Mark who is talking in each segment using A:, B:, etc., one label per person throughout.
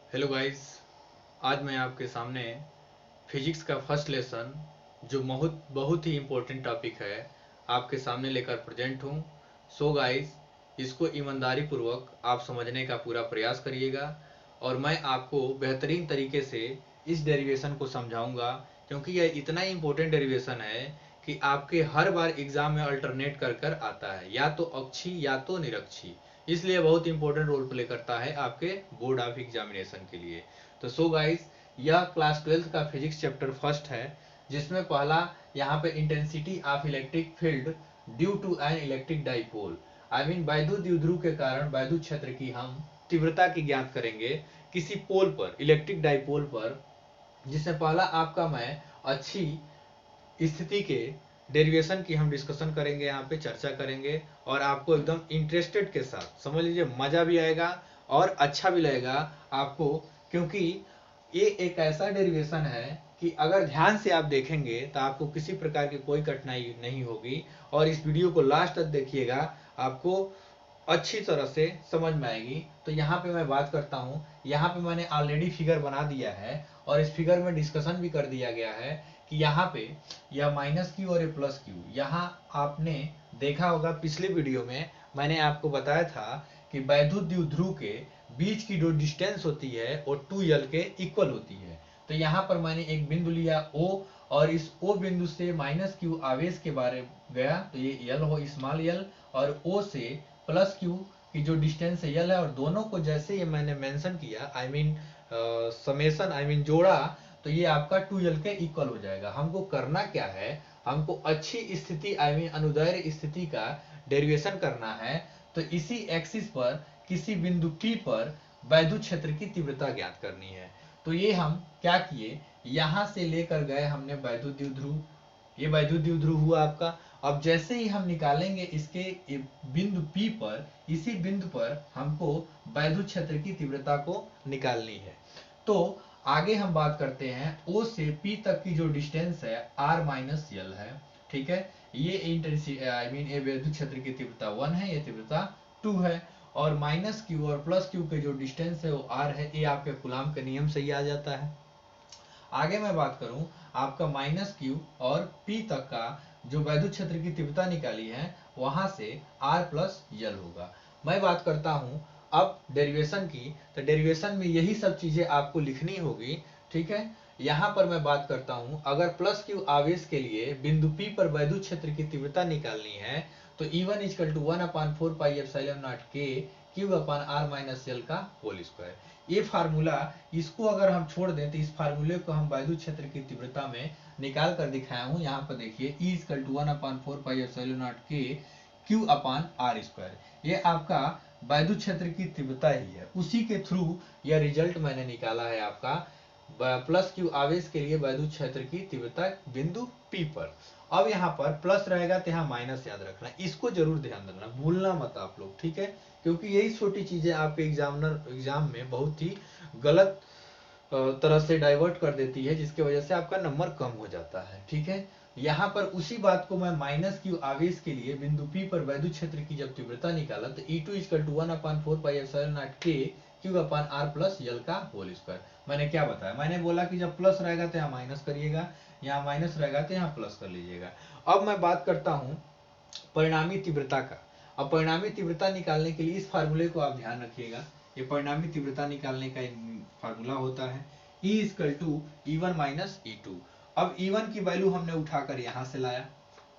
A: Hello guys. आज मैं आपके सामने फिजिक्स का फर्स्ट लेसन जो बहुत बहुत ही इम्पोर्टेंट टॉपिक है आपके सामने लेकर प्रेजेंट हूँ। सो गाइस, इसको ईमानदारी पूर्वक आप समझने का पूरा प्रयास करिएगा और मैं आपको बेहतरीन तरीके से इस डेरिवेशन को समझाऊंगा, क्योंकि यह इतना इम्पोर्टेंट डेरिवेशन है कि आपके हर बार एग्जाम में अल्टरनेट कर कर आता है, या तो अक्षी या तो निरक्षी। इसलिए बहुत इंपॉर्टेंट रोल प्ले करता है आपके बोर्ड ऑफ एग्जामिनेशन के लिए। तो सो गाइस, यह क्लास 12th का फिजिक्स चैप्टर फर्स्ट है, जिसमें पहला यहाँ पे intensity of electric field due to an electric dipole, I mean वैद्युत द्विध्रुव के कारण वैद्युत क्षेत्र की हम तीव्रता की ज्ञात करेंगे किसी पोल पर, इलेक्ट्रिक डाइपोल पर। जिसमें पहला आपका मैं अच्छी स्थिति के डेरिवेशन की हम डिस्कशन करेंगे, यहाँ पे चर्चा करेंगे और आपको एकदम इंटरेस्टेड के साथ समझ लीजिए, मजा भी आएगा और अच्छा भी लगेगा आपको, क्योंकि ये एक ऐसा डेरिवेशन है कि अगर ध्यान से आप देखेंगे तो आपको किसी प्रकार की कोई कठिनाई नहीं होगी। और इस वीडियो को लास्ट तक देखिएगा, आपको अच्छी तरह से समझ में आएगी। तो यहाँ पे मैं बात करता हूँ, यहाँ पे मैंने ऑलरेडी फिगर बना दिया है और इस फिगर में डिस्कशन भी कर दिया गया है कि यहाँ पे यह माइनस क्यू और ये प्लस क्यू, यहाँ आपने देखा होगा पिछले वीडियो में मैंने आपको बताया था कि वैद्युत द्विध्रुव के बीच की जो डिस्टेंस होती है वो 2l के इक्वल होती है। तो यहाँ पर मैंने एक बिंदु लिया O, और इस O बिंदु से माइनस क्यू आवेश के बारे गया, तो ये L हो, स्मॉल l, और O से प्लस क्यू की जो डिस्टेंस है L है, और दोनों को जैसे ये मैंने मेंशन किया, I mean summation, I mean जोड़ा, तो ये आपका 2l के इक्वल हो जाएगा। हमको करना क्या है, हमको अच्छी स्थिति, आई मीन अनुदैर्ध्य स्थिति का डेरिवेशन करना है। तो इसी एक्सिस पर किसी बिंदु P पर वैद्युत क्षेत्र की तीव्रता ज्ञात करनी है। तो ये हम क्या किए, यहां से लेकर गए हमने वैद्युत द्विध्रुव, ये वैद्युत द्विध्रुव हुआ आपका। अब जैसे ही हम निकालेंगे इसके बिंदु P पर, इसी बिंदु पर हमको वैद्युत क्षेत्र की तीव्रता को निकालनी है। तो आगे हम बात करते हैं, O से P तक की जो डिस्टेंस है R माइनस L है, ठीक है। ये इंटेंसिटी, आई मीन ये वैद्युत क्षेत्र की तीव्रता 1 है, ये तीव्रता 2 है, और माइनस क्यू और प्लस क्यू के जो डिस्टेंस है वो R है। ये आपके कूलाम के नियम से ही आ जाता है। आगे मैं बात करूं, आपका माइनस क्यू और P तक का जो वैद्युत क्षेत्र की तीव्रता निकाली है, वहां से R प्लस L होगा। मैं बात करता हूं अब डेरिवेशन की, तो डेरिवेशन में यही सब चीजें आपको लिखनी होगी, ठीक है। यहां पर मैं बात करता हूं, अगर प्लस क्यू आवेश के लिए बिंदु P पर वैद्युत क्षेत्र की तीव्रता निकालनी है, तो E1 equal to 1/4 pi epsilon naught K Q upon R minus L का होल स्क्वायर। ये फार्मूला, इसको अगर हम छोड़ दें तो इस फार्मूले को हम वैद्युत क्षेत्र की तीव्रता में निकाल कर दिखाया हूं। यहाँ पर देखिए, E equal to 1/4 pi epsilon naught K Q upon R square, ये आपका वैद्युत क्षेत्र की तीव्रता ही है। उसी के थ्रू यह रिजल्ट मैंने निकाला है आपका प्लस क्यू आवेश के लिए वैद्युत क्षेत्र की तीव्रता बिंदु P पर। अब यहाँ पर प्लस रहेगा तो यहाँ माइनस याद रखना, इसको जरूर ध्यान देना, भूलना मत आप लोग, ठीक है। क्योंकि यही छोटी चीजें आपके एग्जाम में बहुत ही गलत तरह से डाइवर्ट कर देती है, जिसकी वजह से आपका नंबर कम हो जाता है, ठीक है। यहाँ पर उसी बात को मैं माइनस क्यू आवेश के लिए बिंदु P पर वैद्युत क्षेत्र की जब तीव्रता निकाला, तो E2 equal to 1/4 pi epsilon naught K Q upon R plus L का होल स्क्वायर। मैंने क्या बताया, मैंने बोला कि जब प्लस रहेगा तो यहाँ माइनस करिएगा, यहाँ माइनस रहेगा तो यहाँ प्लस कर लीजिएगा। अब मैं बात करता हूँ परिणामी तीव्रता का। अब परिणामी तीव्रता निकालने के लिए इस फार्मूले को आप ध्यान रखिएगा, ये परिणामी तीव्रता निकालने का फार्मूला होता है E equal to E1 minus E2। अब E1 की वैल्यू हमने उठाकर यहाँ से लाया,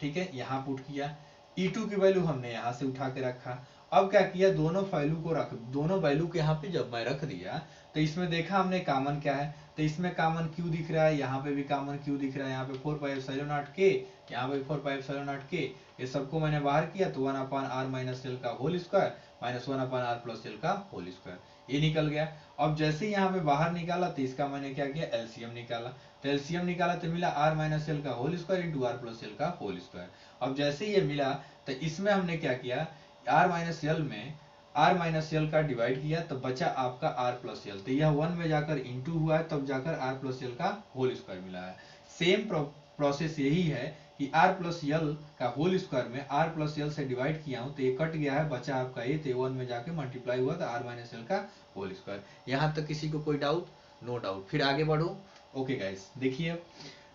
A: ठीक है, यहाँ पुट किया। E2 की वैल्यू हमने यहाँ से उठा के रखा। अब क्या किया, दोनों वैल्यू को रख, दोनों वैल्यू को यहाँ पे जब मैं रख दिया, तो इसमें देखा हमने कॉमन क्या है, तो इसमें कॉमन Q दिख रहा है, यहाँ पे भी कॉमन Q दिख रहा है, यहाँ पे 4 पाई एप्सिलॉन नॉट K, यहाँ पे 4 पाई एप्सिलॉन नॉट K। ये सबको मैंने बाहर किया तो 1/R माइनस L का whole square minus 1/R plus L का होल स्क्वायर, ये निकल गया। अब जैसे ही यहाँ पे बाहर निकाला तो इसका मैंने क्या किया, एलसीएम निकाला। तो एलसीएम निकाला तो मिला R माइनस L का whole square into R plus L का होल स्क्वायर। अब जैसे ही ये मिला तो इसमें हमने क्या किया, R माइनस L में R माइनस L का डिवाइड किया, तो बचा आपका R प्लस L, तो यह 1 में जाकर इंटू हुआ है, तब जाकर R प्लस L का होल स्क्वायर मिला है। सेम प्रोसेस यही है
B: कि आर प्लस यल का होल स्क्वायर में आर प्लस यल से डिवाइड किया हूं तो ये कट गया है, बचा आपका ए, तो 1 में जाके मल्टीप्लाई हुआ तो आर माइनस यल का होल स्क्वायर। यहां तक किसी को कोई डाउट? No doubt. फिर आगे बढ़ो। ओके गाइस, देखिए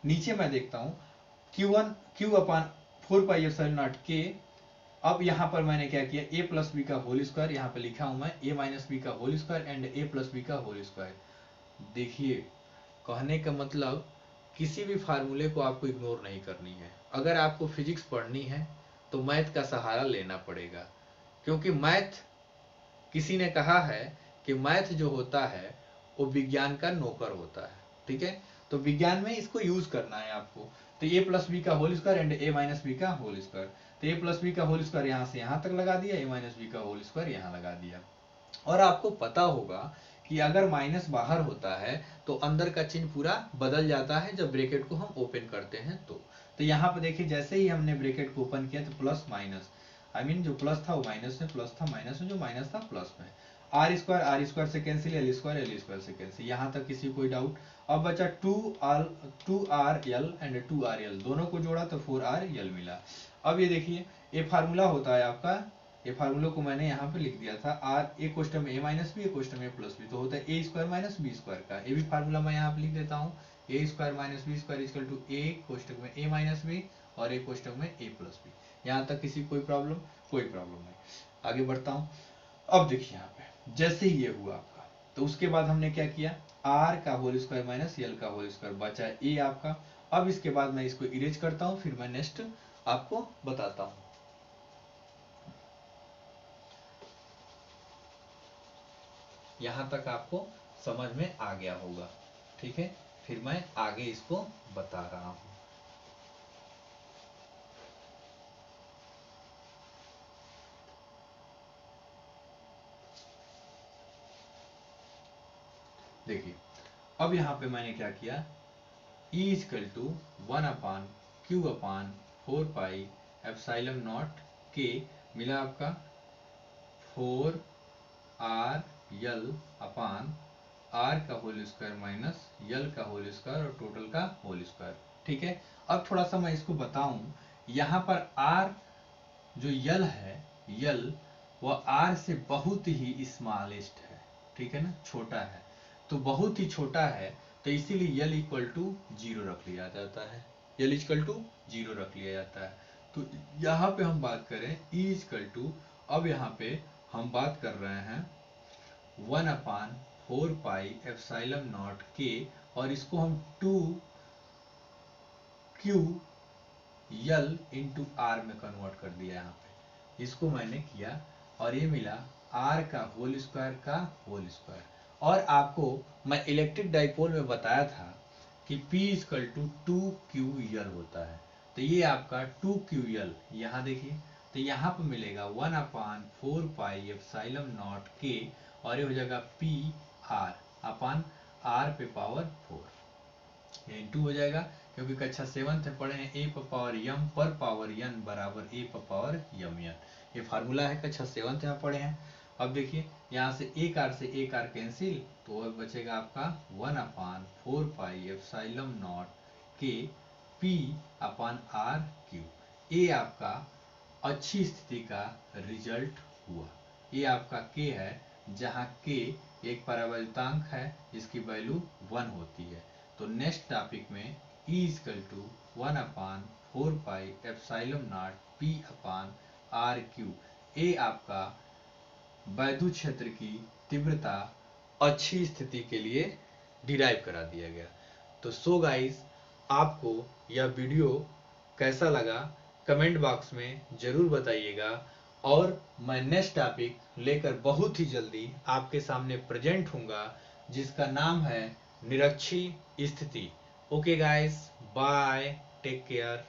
B: नीचे मैं देखता हूं Q1 Q upon 4 pi epsilon naught K. अब यहाँ पर मैंने क्या किया, a प्लस बी का होल स्क्वायर यहाँ पे लिखा हूं मैं, a माइनस बी का whole square and a plus B का होल स्क्वायर। देखिए कहने का मतलब किसी भी फार्मूले को आपको इग्नोर नहीं करनी है। अगर आपको फिजिक्स पढ़नी है तो मैथ का सहारा लेना पड़ेगा, क्योंकि मैथ, किसी ने कहा है कि मैथ जो होता है वो विज्ञान का नौकर होता है। ठीक है, तो विज्ञान में इसको यूज करना है आपको। तो a प्लस बी का whole square and a minus B का होल स्क्वायर, तो a प्लस बी का होल स्क्वायर यहाँ से यहाँ तक लगा दिया, a माइनस बी का होल स्क्वायर यहाँ लगा दिया। और आपको पता होगा कि अगर माइनस बाहर होता है तो अंदर का चिन्ह पूरा बदल जाता है जब ब्रैकेट को हम ओपन करते हैं तो यहाँ पे देखिए जैसे ही हमने ब्रैकेट को ओपन किया तो प्लस माइनस, आई मीन जो प्लस था वो माइनस में, प्लस था माइनस में, जो माइनस था प्लस में। आर स्क्वायर से कैंसिल, एल स्क्वायर से कैंसिल। यहाँ तक किसी कोई डाउट? अब बचा 2r L and 2r L, दोनों को जोड़ा तो 4r एल मिला। अब ये देखिए ये फार्मूला होता है आपका, ये फार्मूला को मैंने यहाँ पे लिख दिया था, आर एक क्वेश्चन में a माइनस बी, एक क्वेश्चन में प्लस बी, तो होता है ए स्क्वायर माइनस बी स्क्वायर का। ये भी फार्मूला मैं यहाँ पे लिख देता हूँ, A square minus B square equal to A question में a माइनस बी और एक क्वेश्चन में a प्लस बी। यहाँ तक किसी कोई प्रॉब्लम? कोई प्रॉब्लम नहीं। आगे बढ़ता हूँ। अब देखिए यहाँ पे जैसे ही ये हुआ आपका, तो उसके बाद हमने क्या किया, आर का होल स्क्वायर माइनस यल का होल स्क्वायर, बचा ए आपका। अब इसके बाद मैं इसको इरेज करता हूँ, फिर मैं नेक्स्ट आपको बताता हूँ। यहां तक आपको समझ में आ गया होगा। ठीक है, फिर मैं आगे इसको बता रहा हूं। देखिए अब यहां पे मैंने क्या किया, E equal to 1 upon Q upon 4 pi epsilon naught K मिला आपका 4 आर यल अपान आर का होल स्क्वायर माइनस यल का होल स्क्वायर और टोटल का होल स्क्वायर। ठीक है, अब थोड़ा सा मैं इसको बताऊं, यहाँ पर आर जो यल है, यल वह आर से बहुत ही स्मॉलेस्ट है। ठीक है ना, छोटा है, तो बहुत ही छोटा है, तो इसीलिए यल इक्वल टू 0 रख लिया जाता है, यल इक्वल टू 0 रख लिया जाता है। तो यहाँ पे हम बात करें ई इक्वल टू, अब यहाँ पे हम बात कर रहे हैं 1 अपान 4 पाई एप्सिलॉन नॉट के, और इसको हम 2 क्यू यल इंटू आर में कन्वर्ट कर दिया। यहाँ पे इसको मैंने किया और ये मिला आर का होल स्क्वायर का होल स्क्वायर। और आपको मैं इलेक्ट्रिक डाइपोल में बताया था कि P इक्वल टू 2QL होता है, तो ये आपका 2QL यहाँ देखिए, तो यहाँ पर मिलेगा 1 अपान 4 पाई एप्सिलॉन नॉट के, और ये हो जाएगा P R अपान R पे पावर 4, ये इंटू हो जाएगा, क्योंकि कक्षा 7th में पढ़े हैं a पर पावर m पर पावर n बराबर a पर पावर m n, ये फार्मूला है, कक्षा 7th में पढ़े हैं। अब देखिए यहाँ से एक आर से एक आर कैंसिल, तो अब बचेगा आपका 1 अपान 4 पाई एप्सिलॉन नॉट के p अपान r क्यू। ये आपका अच्छी स्थिति का रिजल्ट हुआ। ये आपका k है, जहाँ k एक परावर्तांक है, इसकी वैल्यू 1 होती है। तो नेक्स्ट टॉपिक में E equal to 1 upon 4 pi epsilon naught P upon R Q, ये आपका वैद्युत क्षेत्र की तीव्रता अच्छी स्थिति के लिए डिराइव करा दिया गया। तो सो गाइस, आपको यह वीडियो कैसा लगा कमेंट बॉक्स में जरूर बताइएगा, और मैं नेक्स्ट टॉपिक लेकर बहुत ही जल्दी आपके सामने प्रेजेंट होऊंगा, जिसका नाम है निरक्षीय स्थिति। Okay guys, bye, take care.